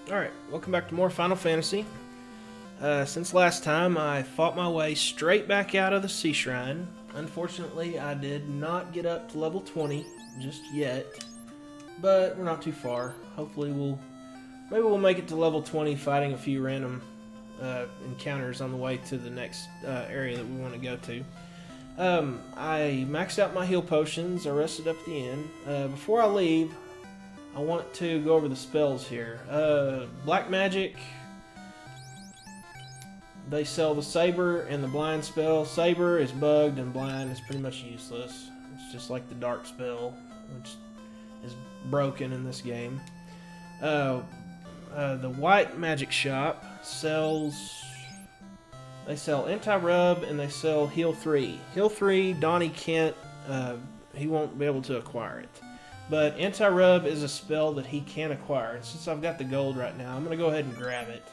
Alright, welcome back to more Final Fantasy. Since last time, I fought my way straight back out of the Sea Shrine. Unfortunately, I did not get up to level 20 just yet, but we're not too far. Hopefully maybe we'll make it to level 20 fighting a few random encounters on the way to the next area that we want to go to. I maxed out my heal potions, I rested up at the end. Before I leave, I want to go over the spells here. Black Magic, they sell the Saber and the Blind spell. Saber is bugged and Blind is pretty much useless. It's just like the Dark spell, which is broken in this game. The White Magic Shop they sell Anti-Rub and they sell Heal 3. Heal 3, Donnie can't, he won't be able to acquire it. But Anti-Rub is a spell that he can acquire. And since I've got the gold right now, I'm going to go ahead and grab it.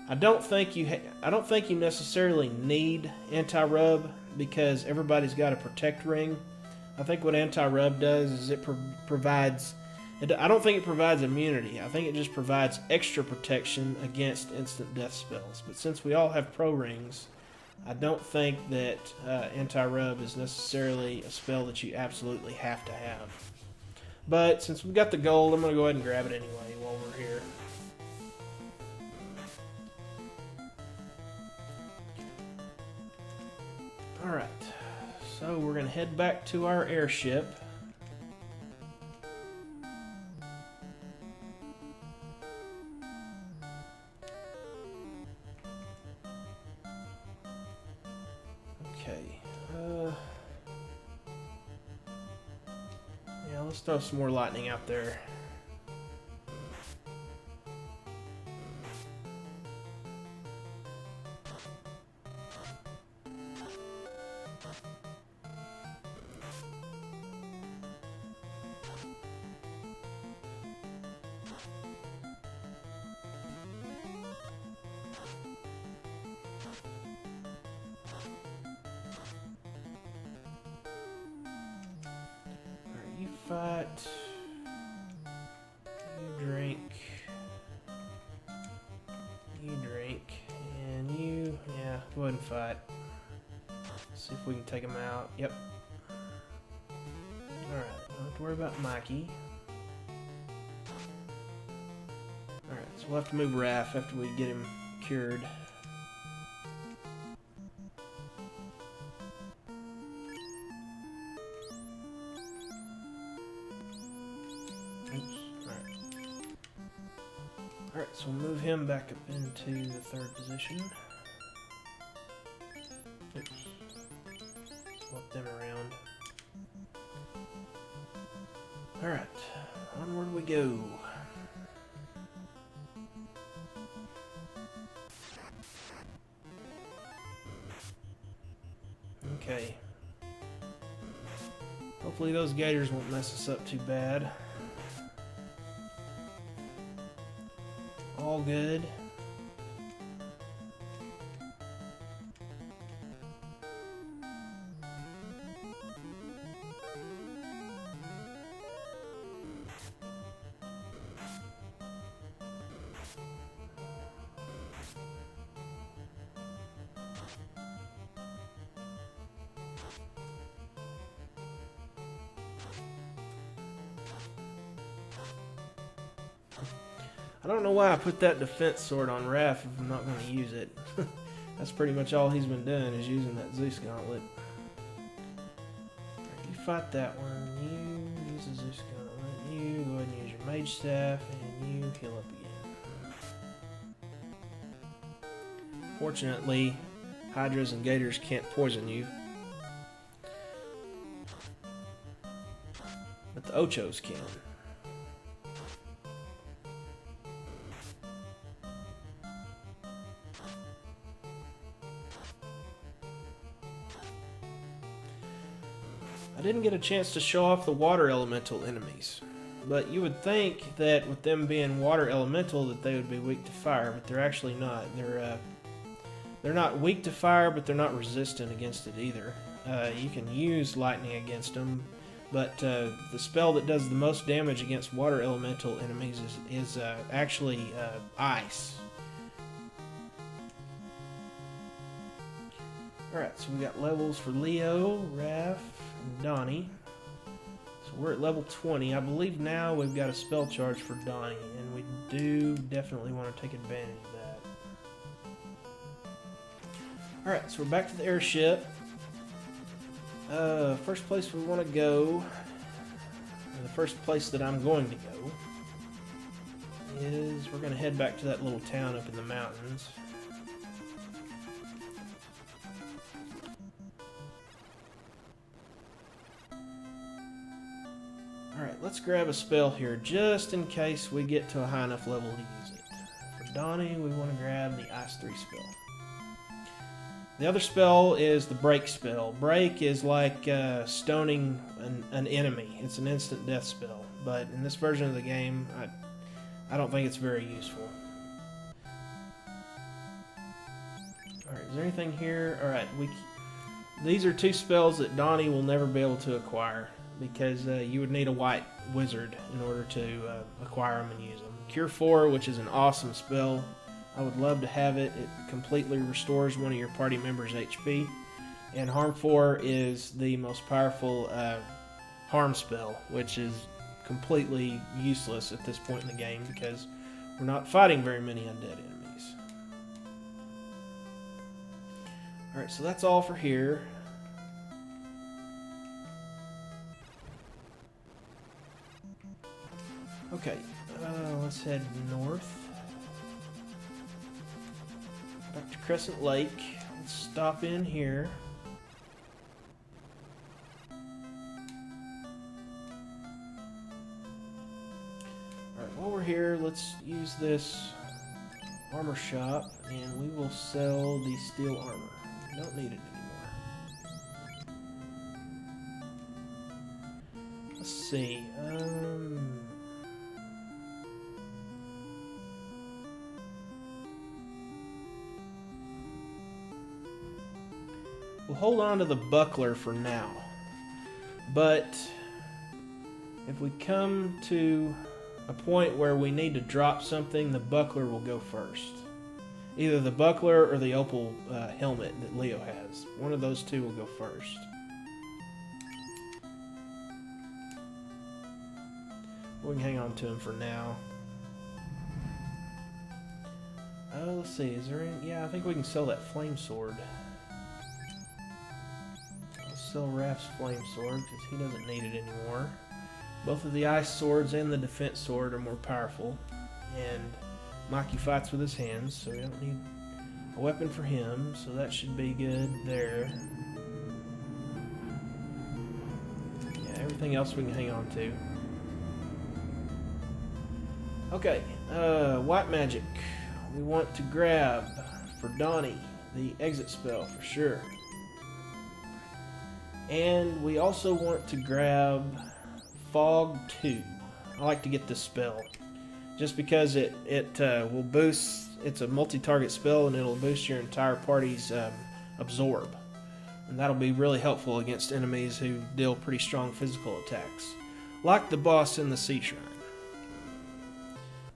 I don't think you necessarily need Anti-Rub because everybody's got a Protect Ring. I think what Anti-Rub does is it provides... I don't think it provides immunity. I think it just provides extra protection against instant death spells. But since we all have Pro Rings, I don't think that Anti-Rub is necessarily a spell that you absolutely have to have. But since we've got the gold, I'm going to go ahead and grab it anyway while we're here. Alright, so we're going to head back to our airship. Let's throw some more lightning out there. Fight. You drink. You drink. And you, yeah, go ahead and fight. See if we can take him out. Yep. Alright, don't have to worry about Mikey. Alright, so we'll have to move Raph after we get him cured. Alright, so we'll move him back up into the third position. Oops. Swap them around. Alright, onward we go. Okay. Hopefully those gators won't mess us up too bad. All good. I don't know why I put that defense sword on Raph if I'm not going to use it. That's pretty much all he's been doing is using that Zeus gauntlet. Right, you fight that one. You use the Zeus gauntlet. You go ahead and use your mage staff, and you heal up again. Fortunately, Hydras and Gators can't poison you. But the Ochos can. I didn't get a chance to show off the water elemental enemies, but you would think that with them being water elemental that they would be weak to fire, but they're actually not. They're not weak to fire, but they're not resistant against it either. You can use lightning against them, but the spell that does the most damage against water elemental enemies is actually ice. Alright, so we got levels for Leo, Raph, and Donnie. So we're at level 20. I believe now we've got a spell charge for Donnie, and we do definitely want to take advantage of that. Alright, so we're back to the airship. First place we want to go, the first place that I'm going to go, is we're going to head back to that little town up in the mountains. Alright, let's grab a spell here, just in case we get to a high enough level to use it. For Donnie, we want to grab the Ice 3 spell. The other spell is the Break spell. Break is like stoning an enemy. It's an instant death spell, but in this version of the game, I don't think it's very useful. Alright, is there anything here? Alright, these are two spells that Donnie will never be able to acquire, because you would need a white wizard in order to acquire them and use them. Cure 4, which is an awesome spell. I would love to have it. It completely restores one of your party members' HP. And Harm 4 is the most powerful harm spell, which is completely useless at this point in the game because we're not fighting very many undead enemies. Alright, so that's all for here. Okay, let's head north. Back to Crescent Lake. Let's stop in here. Alright, while we're here, let's use this armor shop and we will sell the steel armor. We don't need it anymore. Let's see. We'll hold on to the buckler for now, but if we come to a point where we need to drop something, the buckler will go first. Either the buckler or the opal helmet that Leo has. One of those two will go first. We can hang on to him for now. Let's see, is there any... Yeah, I think we can sell that flame sword. Sell Raph's flame sword because he doesn't need it anymore. Both of the ice swords and the defense sword are more powerful, and Mikey fights with his hands, so we don't need a weapon for him, so that should be good there. Yeah, everything else we can hang on to. Okay, white magic. We want to grab for Donnie the exit spell for sure. And we also want to grab Fog 2. I like to get this spell just because it will boost. It's a multi-target spell and it'll boost your entire party's absorb, and that'll be really helpful against enemies who deal pretty strong physical attacks, like the boss in the Sea Shrine.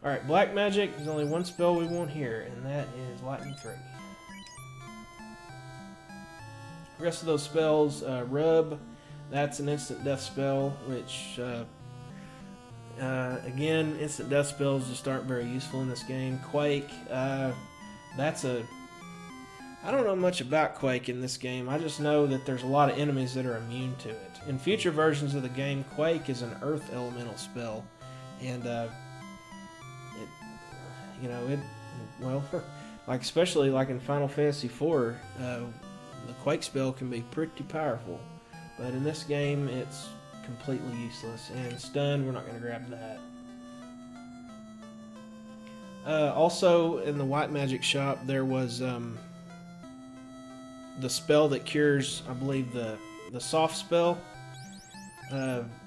Alright, black magic. There's only one spell we want here, and that is Lightning 3. The rest of those spells, Rub, that's an instant death spell, which, again, instant death spells just aren't very useful in this game. Quake, that's a... I don't know much about Quake in this game. I just know that there's a lot of enemies that are immune to it. In future versions of the game, Quake is an earth elemental spell, and, well, like especially like in Final Fantasy IV, the Quake spell can be pretty powerful, but in this game it's completely useless. And Stun, we're not going to grab that. Also, in the white magic shop, there was the spell that cures, I believe, the soft spell.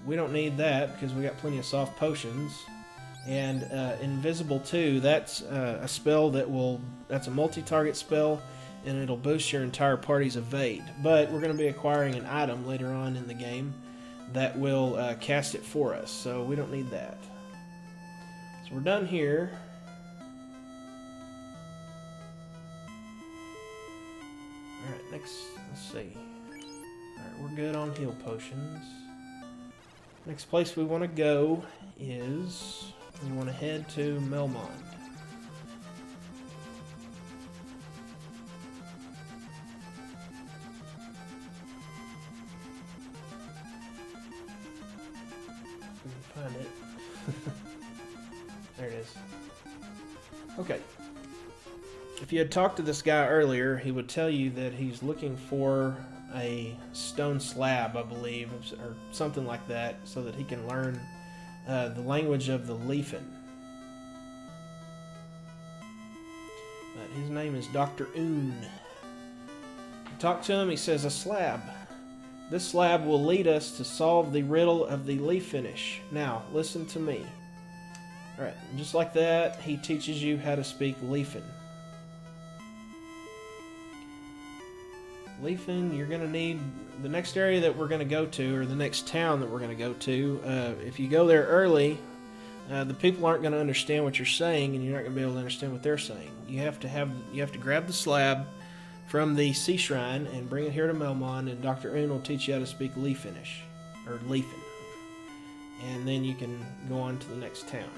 We don't need that because we got plenty of soft potions. And Invisible 2, that's a spell that's a multi-target spell, and it'll boost your entire party's evade. But we're going to be acquiring an item later on in the game that will cast it for us, so we don't need that. So we're done here. Alright, next, let's see. Alright, we're good on heal potions. Next place we want to go is, we want to head to Melmond. Find it. There it is. Okay. If you had talked to this guy earlier, he would tell you that he's looking for a stone slab, I believe, or something like that, so that he can learn the language of the Lefein. But his name is Dr. Un. You talk to him, he says, a slab. This slab will lead us to solve the riddle of the Lefeinish. Now, listen to me. Alright, just like that, he teaches you how to speak Lefein. Lefein, you're going to need the next area that we're going to go to, or the next town that we're going to go to. If you go there early, the people aren't going to understand what you're saying, and you're not going to be able to understand what they're saying. You have to grab the slab from the sea shrine and bring it here to Melmond, and Dr. Un will teach you how to speak Lefeinish, or Lefein. And then you can go on to the next town.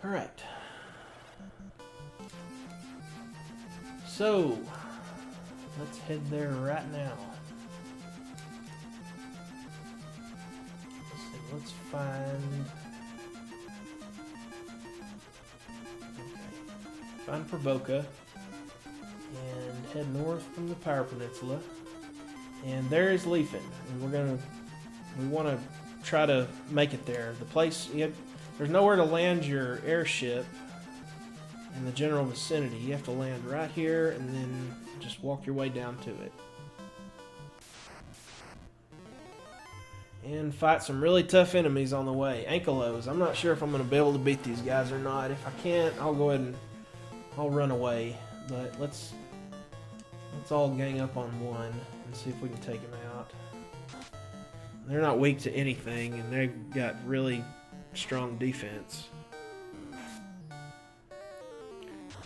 Alright. So, let's head there right now. Let's find... Find Provoca and head north from the Power Peninsula, and there is Lefein, and we want to try to make it there. The place, there's nowhere to land your airship in the general vicinity. You have to land right here and then just walk your way down to it and fight some really tough enemies on the way. Ankylos. I'm not sure if I'm going to be able to beat these guys or not. If I can't, I'll go ahead and I'll run away, but let's all gang up on one and see if we can take him out. They're not weak to anything, and they've got really strong defense.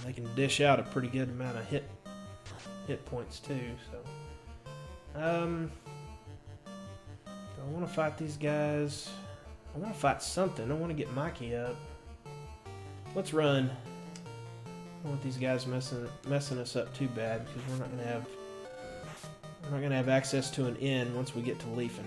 They can dish out a pretty good amount of hit points too. So, do I want to fight these guys? I want to fight something. I want to get Mikey up. Let's run. I don't want these guys messing us up too bad, because we're not gonna have access to an inn once we get to Lefein.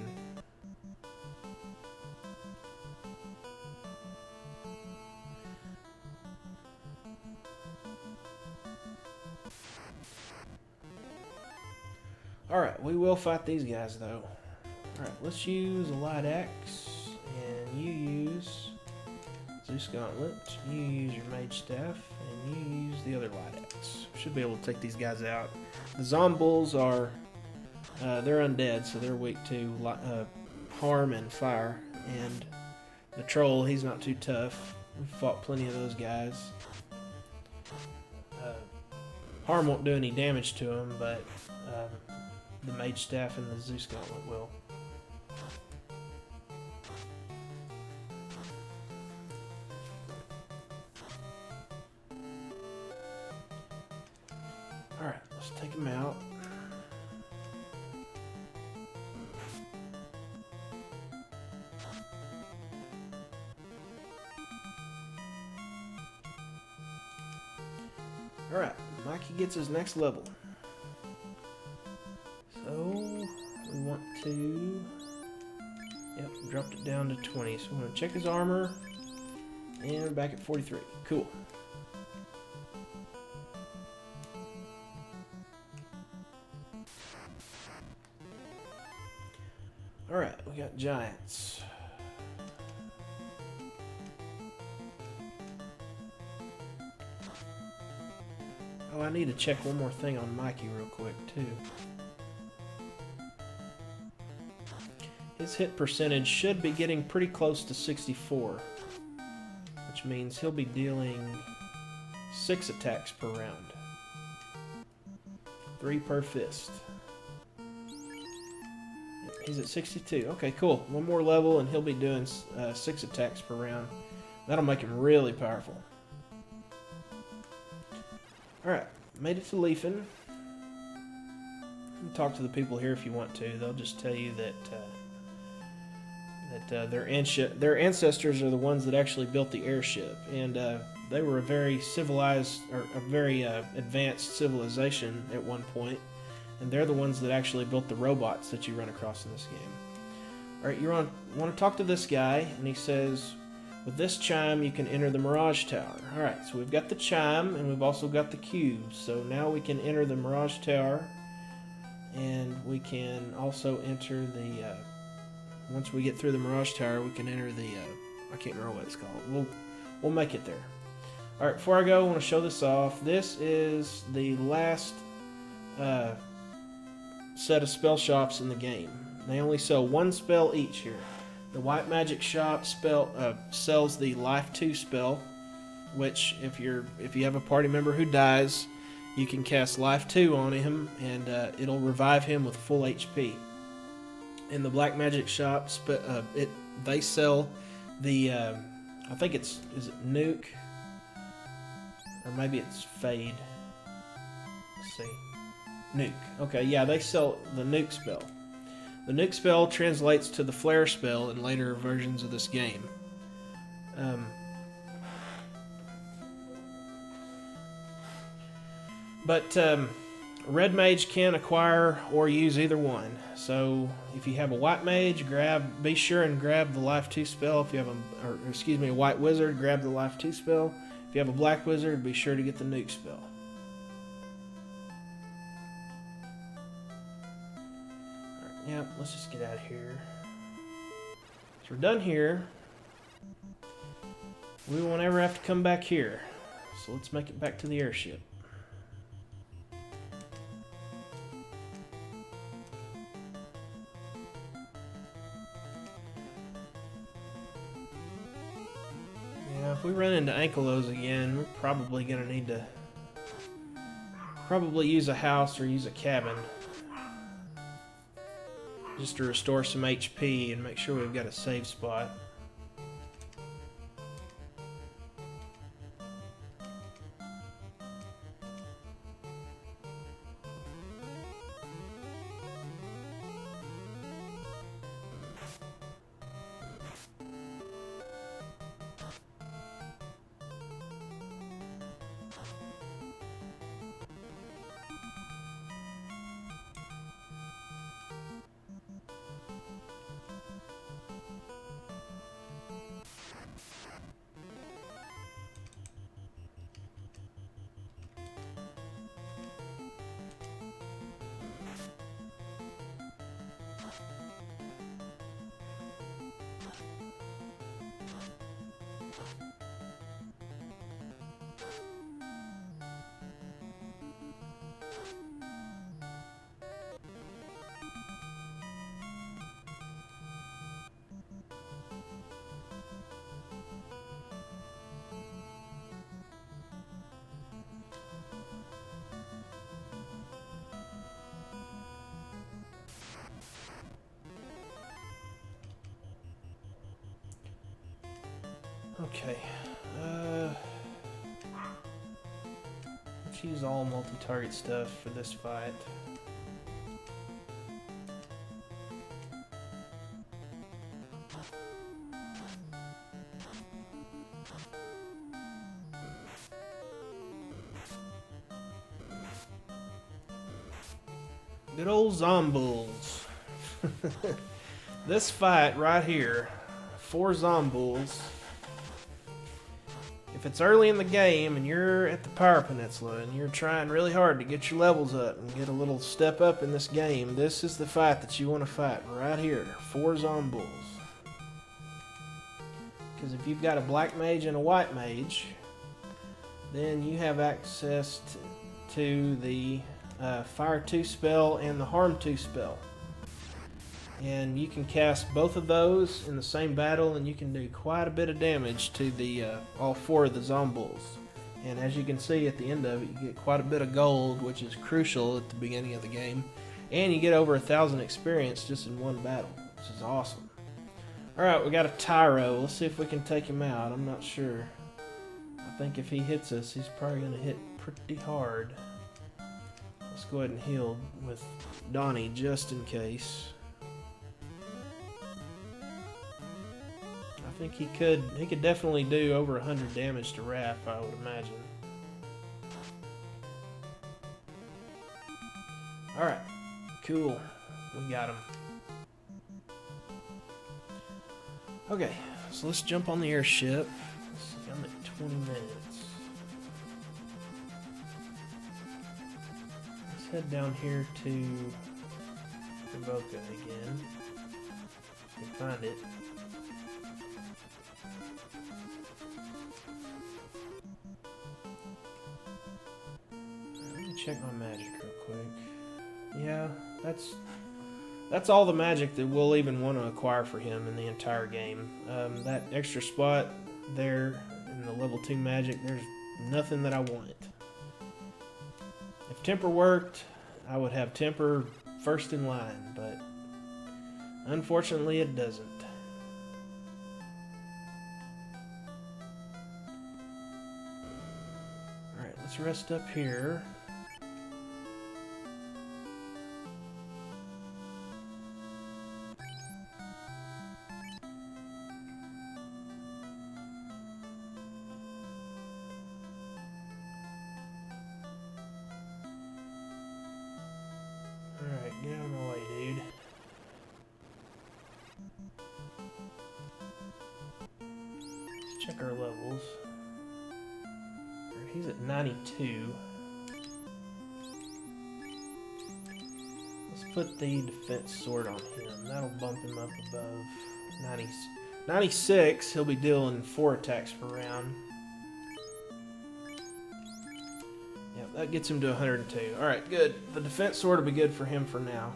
Alright, we will fight these guys though. Alright, let's use a light axe, and you use Zeus Gauntlet, you use your Mage Staff, and you use the other light axe. Should be able to take these guys out. The Zombuls are, they're undead, so they're weak to harm and fire. And the Troll, he's not too tough. We've fought plenty of those guys. Harm won't do any damage to him, but the Mage Staff and the Zeus Gauntlet will. Alright, let's take him out. Alright, Mikey gets his next level. So, we want to... Yep, dropped it down to 20. So, we're going to check his armor. And we're back at 43. Cool. Alright, we got giants. Oh, I need to check one more thing on Mikey real quick, too. His hit percentage should be getting pretty close to 64, which means he'll be dealing 6 attacks per round. 3 per fist. He's at 62. Okay, cool. One more level and he'll be doing 6 attacks per round. That'll make him really powerful. Alright, made it to Lefein. Talk to the people here if you want to. They'll just tell you that their ancestors are the ones that actually built the airship. And they were a very civilized, or a very advanced civilization at one point. And they're the ones that actually built the robots that you run across in this game. Alright, you want to talk to this guy, and he says, with this chime you can enter the Mirage Tower. Alright, so we've got the chime, and we've also got the cubes. So now we can enter the Mirage Tower, and we can also enter the, once we get through the Mirage Tower, we can enter the, I can't remember what it's called. We'll make it there. Alright, before I go, I want to show this off. This is the last set of spell shops in the game. They only sell 1 spell each here. The White Magic Shop sells the Life 2 spell, which if you have a party member who dies, you can cast Life 2 on him, and it'll revive him with full HP. In the Black Magic Shop, they sell the I think is it Nuke, or maybe it's Fade. Let's see. Nuke. Okay, yeah, they sell the Nuke spell. The Nuke spell translates to the Flare spell in later versions of this game. But Red Mage can acquire or use either one. So if you have a White Mage, be sure and grab the Life 2 spell. If you have a White Wizard, grab the Life 2 spell. If you have a Black Wizard, be sure to get the Nuke spell. Yeah, let's just get out of here. So we're done here. We won't ever have to come back here. So let's make it back to the airship. Yeah, if we run into Ankylos again, we're probably going to need to use a house or use a cabin, just to restore some HP and make sure we've got a save spot. Okay, let's use all multi-target stuff for this fight. Good old Zombuls. This fight right here, 4 Zombuls. If it's early in the game and you're at the Power Peninsula and you're trying really hard to get your levels up and get a little step up in this game, this is the fight that you want to fight right here. 4 Zombuls. Because if you've got a Black Mage and a White Mage, then you have access to the Fire 2 spell and the Harm 2 spell. And you can cast both of those in the same battle, and you can do quite a bit of damage to the all 4 of the Zombuls. And as you can see at the end of it, you get quite a bit of gold, which is crucial at the beginning of the game. And you get over 1,000 experience just in one battle, which is awesome. Alright, we got a Tyro. Let's see if we can take him out. I'm not sure. I think if he hits us, he's probably going to hit pretty hard. Let's go ahead and heal with Donnie just in case. I think he could definitely do over 100 damage to Raph, I would imagine. Alright, cool. We got him. Okay, so let's jump on the airship. Let's see, I'm at 20 minutes. Let's head down here to Boca again. If we can find it. Let me check my magic real quick. Yeah, that's all the magic that we'll even want to acquire for him in the entire game. That extra spot there in the level 2 magic, there's nothing that I want. If Temper worked, I would have Temper first in line, but unfortunately it doesn't. Alright, let's rest up here. Alright, get out of my way, dude. Let's check our levels. Alright, he's at 92. Let's put the defense sword on him. That'll bump him up above 96. He'll be dealing 4 attacks per round. That gets him to 102. Alright, good. The defense sword will be good for him for now.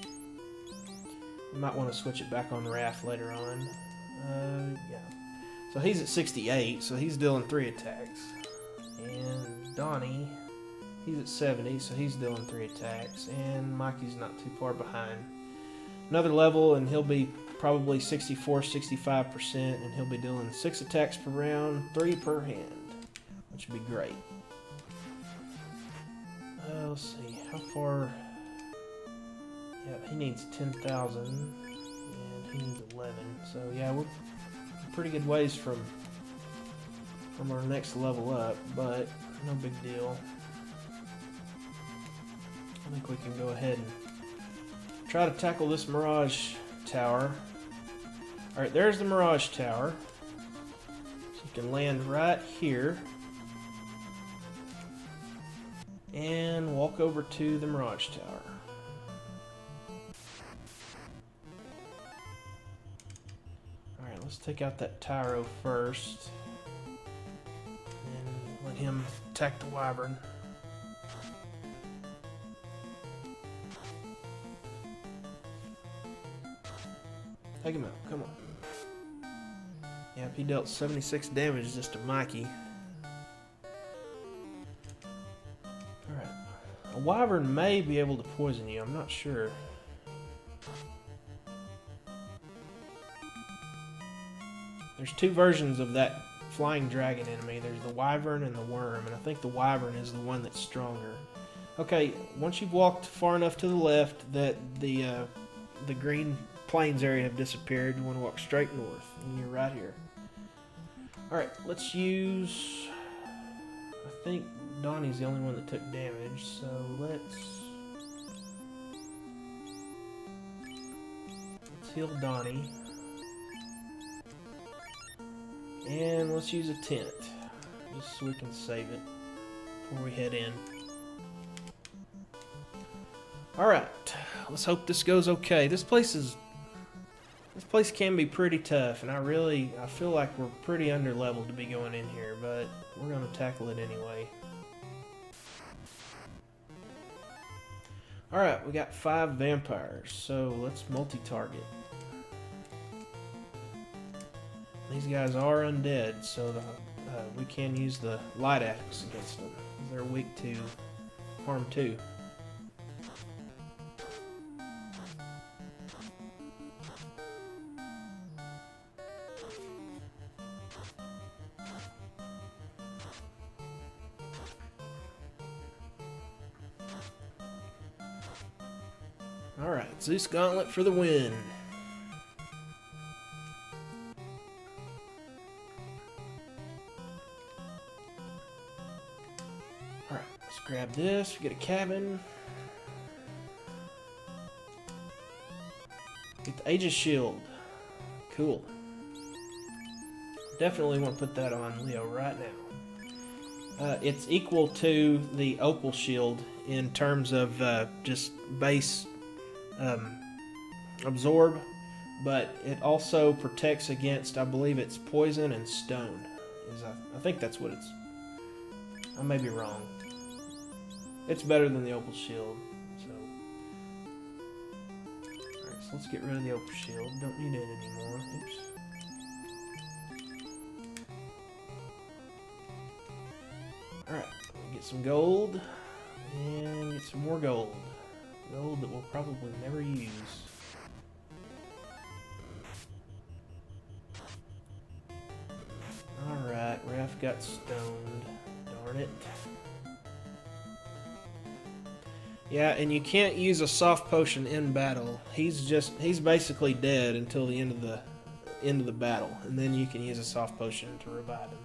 You might want to switch it back on Raph later on. Yeah. So he's at 68, so he's dealing 3 attacks. And Donnie, he's at 70, so he's dealing 3 attacks. And Mikey's not too far behind. Another level, and he'll be probably 64, 65%, and he'll be dealing 6 attacks per round, 3 per hand, which would be great. Let's see, how far... Yeah, he needs 10,000, and he needs 11. So yeah, we're pretty good ways from our next level up, but no big deal. I think we can go ahead and try to tackle this Mirage Tower. Alright, there's the Mirage Tower. So you can land right here. And walk over to the Mirage Tower. Alright, let's take out that Tyro first. And let him attack the Wyvern. Take him out, come on. Yep, he dealt 76 damage just to Mikey. A Wyvern may be able to poison you, I'm not sure. There's 2 versions of that flying dragon enemy. There's the Wyvern and the Worm, and I think the Wyvern is the one that's stronger. Okay, once you've walked far enough to the left that the green plains area have disappeared, you want to walk straight north, and you're right here. Alright, let's use... I think Donnie's the only one that took damage, so let's heal Donnie. And let's use a tent, just so we can save it before we head in. Alright, let's hope this goes okay. This place can be pretty tough, and I feel like we're pretty under-leveled to be going in here, but we're going to tackle it anyway. Alright, we got 5 vampires, so let's multi-target. These guys are undead, so we can use the light axe against them. They're weak to harm 2. Alright, Zeus Gauntlet for the win. Alright, let's grab this. We get a cabin. Get the Aegis Shield. Cool. Definitely want to put that on Leo right now. It's equal to the Opal Shield in terms of just base absorb, but it also protects against, I believe it's poison and stone. I think that's what it's. I may be wrong. It's better than the Opal Shield. So, alright, so let's get rid of the Opal Shield. Don't need it anymore. Oops. Alright, get some gold and get some more gold. Gold that we'll probably never use. Alright, Raph got stoned. Darn it. Yeah, and you can't use a soft potion in battle. He's basically dead until the end of the battle, and then you can use a soft potion to revive him.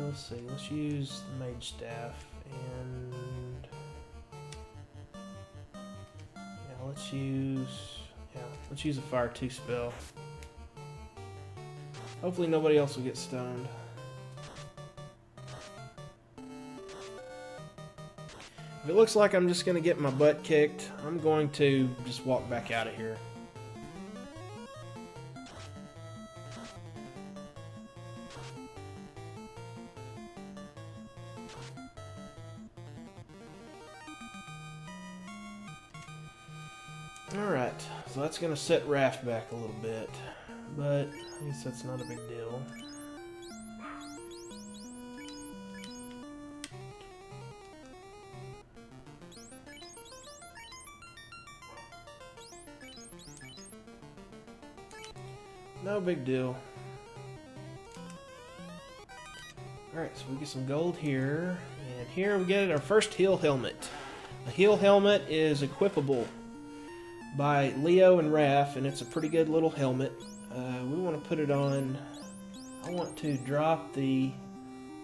Let's see, let's use the Mage Staff, and let's use a Fire 2 spell. Hopefully nobody else will get stoned. If it looks like I'm just going to get my butt kicked, I'm going to just walk back out of here. Alright, so that's going to set Raph back a little bit, but I guess that's not a big deal. No big deal. Alright, so we get some gold here, and here we get our first heal helmet. A heal helmet is equipable by Leo and Raph, and it's a pretty good little helmet. We want to put it on. I want to drop the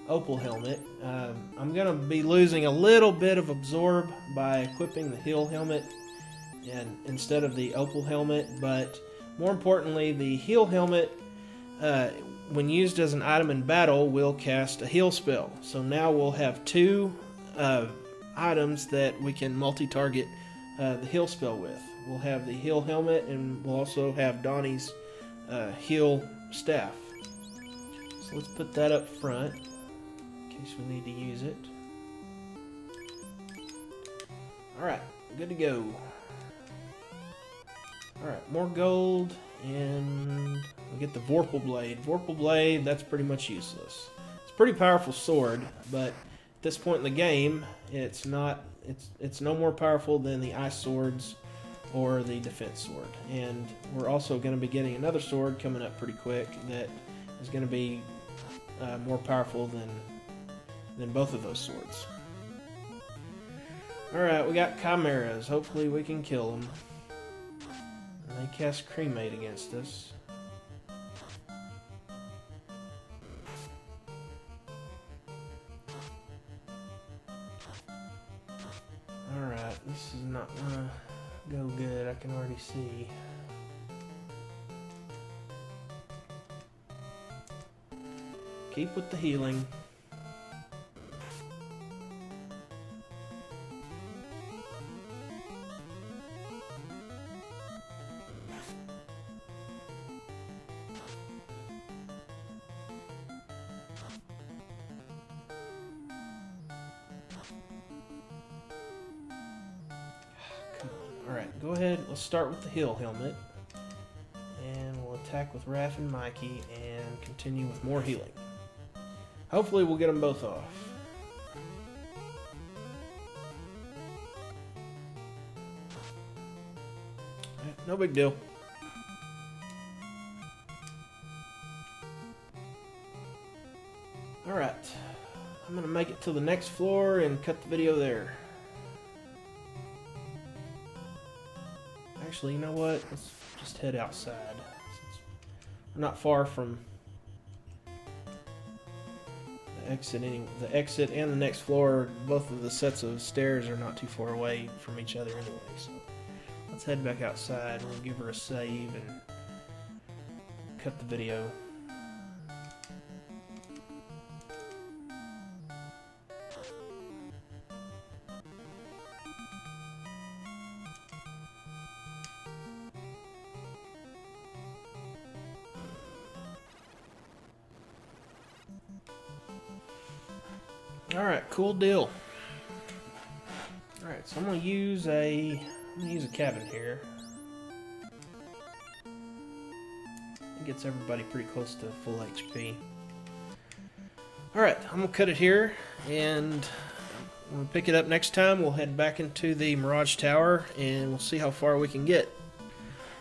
Opal helmet. I'm going to be losing a little bit of absorb by equipping the heal helmet and instead of the Opal helmet, but more importantly, the heal helmet, when used as an item in battle, will cast a heal spell. So now we'll have two items that we can multi-target the heal spell with. We'll have the heal helmet, and we'll also have Donnie's heal staff. So let's put that up front in case we need to use it. Alright, good to go. Alright, more gold, and we get the Vorpal Blade. Vorpal Blade, that's pretty much useless. It's a pretty powerful sword, but at this point in the game, it's no more powerful than the ice swords or the defense sword. And we're also going to be getting another sword coming up pretty quick that is going to be more powerful than both of those swords. Alright, we got Chimeras. Hopefully we can kill them. And they cast Cremate against us. Alright, this is not gonna go good, I can already see. Keep with the healing. Alright, go ahead, let's start with the heal helmet. And we'll attack with Raph and Mikey and continue with more healing. Hopefully we'll get them both off. Right, no big deal. Alright, I'm going to make it to the next floor and cut the video there. Actually, you know what? Let's just head outside. I'm not far from the exit and the next floor. Both of the sets of stairs are not too far away from each other anyway. So let's head back outside. We'll give her a save and cut the video. Alright, cool deal. Alright, so I'm gonna use a cabin here. It gets everybody pretty close to full HP. Alright, I'm gonna cut it here, and I'm gonna pick it up next time. We'll head back into the Mirage Tower and we'll see how far we can get.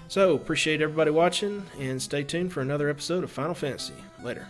So, appreciate everybody watching, and stay tuned for another episode of Final Fantasy. Later.